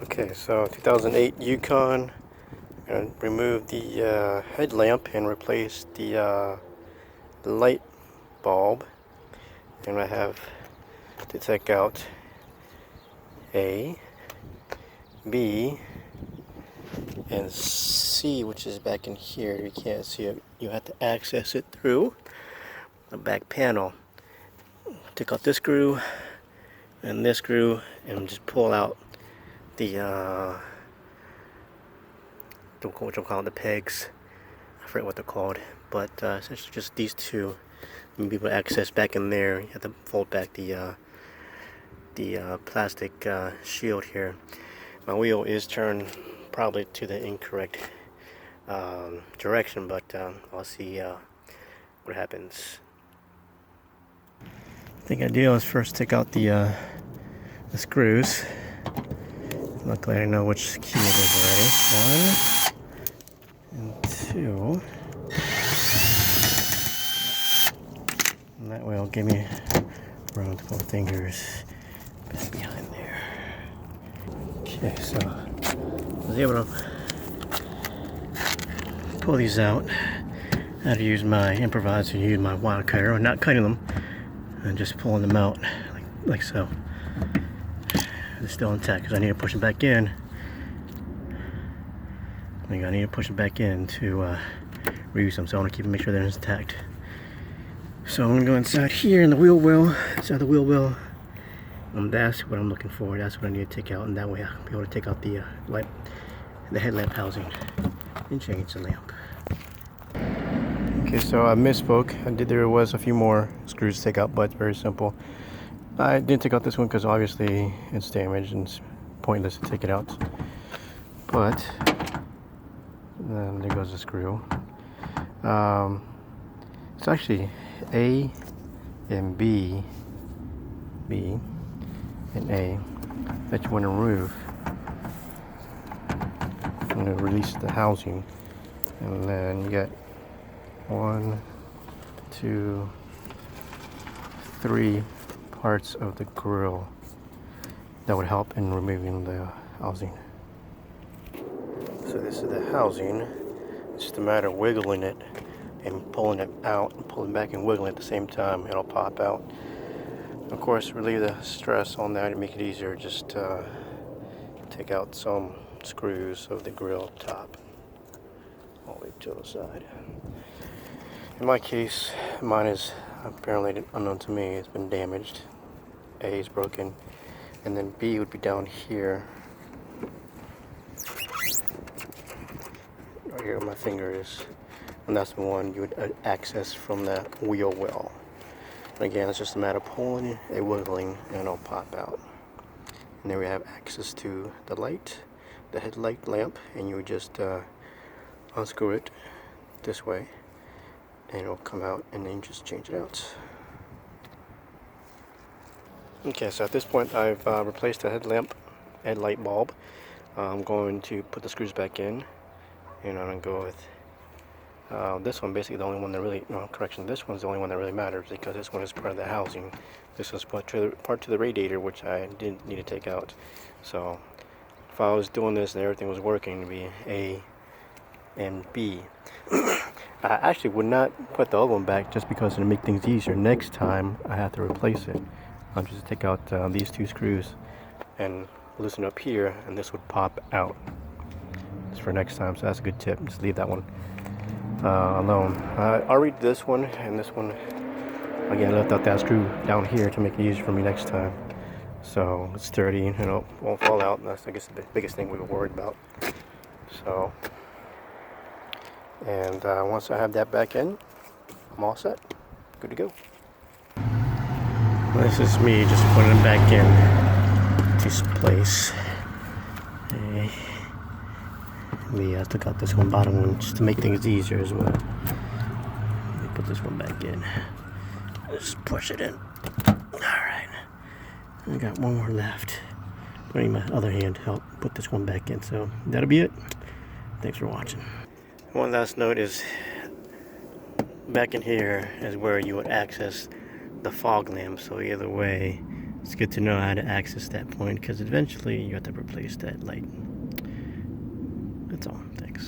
Okay, so 2008 Yukon. I'm going to remove the headlamp and replace the light bulb. And I have to take out A, B, and C, which is back in here. You can't see it. You have to access it through the back panel. Take out this screw and this screw and just pull out the what I'm calling the pegs. I forget what they're called, but essentially just these two. You'll be able to access back in there. You have to fold back the plastic shield here. My wheel is turned probably to the incorrect direction, but I'll see what happens. I think ideal is first take out the screws. Luckily I know which key it is already. 1 and 2. And that way it'll give me room to put fingers back behind there. Okay, so I was able to pull these out. I had to use my improviser, use my wire cutter, or not cutting them, and just pulling them out like so. They're still intact because I need to push them back in. I need to push them back in to reuse them, so I want to make sure they're intact. So I'm going to go inside here in the wheel well, inside the wheel well. That's what I'm looking for. That's what I need to take out, and that way I'll be able to take out the headlamp housing and change the lamp. Okay, so I misspoke. There was a few more screws to take out, but it's very simple. I didn't take out this one because obviously it's damaged and it's pointless to take it out. But then there goes the screw. It's actually A and B and A that you want to remove. I'm going to release the housing, and then you get 1, 2, 3 parts of the grill that would help in removing the housing. So this is the housing. It's just a matter of wiggling it and pulling it out and pulling back and wiggling at the same time. It'll pop out. Of course, relieve the stress on that and make it easier. Just take out some screws of the grill top all the way to the side. In my case, mine is apparently unknown to me. It's been damaged. A is broken, and then B would be down here. Right here where my finger is, and that's the one you would access from that wheel well. And again, it's just a matter of pulling and wiggling, and it'll pop out. And there we have access to the light, the headlight lamp, and you would just unscrew it this way, and it'll come out, and then you just change it out. Okay, so at this point I've replaced the headlight bulb. I'm going to put the screws back in, and I'm going to go with this one, basically the only one that really, no, correction, this one's the only one that really matters because this one is part of the housing. This was part to the radiator, which I didn't need to take out. So if I was doing this and everything was working, it'd be A and B. I actually would not put the other one back just because it'll make things easier. Next time I have to replace it, I'll just take out these 2 screws and loosen up here, and this would pop out. Just for next time, so that's a good tip. Just leave that one alone. I'll read this one and this one. Again, I left out that screw down here to make it easier for me next time. So it's sturdy and it won't fall out. And that's, I guess, the biggest thing we were worried about. So, and once I have that back in, I'm all set. Good to go. This is me just putting it back in to place. I took out this one bottom one just to make things easier as well. Let me put this one back in. Just push it in. Alright. I got one more left. Putting my other hand to help put this one back in. So that'll be it. Thanks for watching. One last note is back in here is where you would access the fog lamp. So either way, it's good to know how to access that point, because eventually you have to replace that light. That's all. Thanks.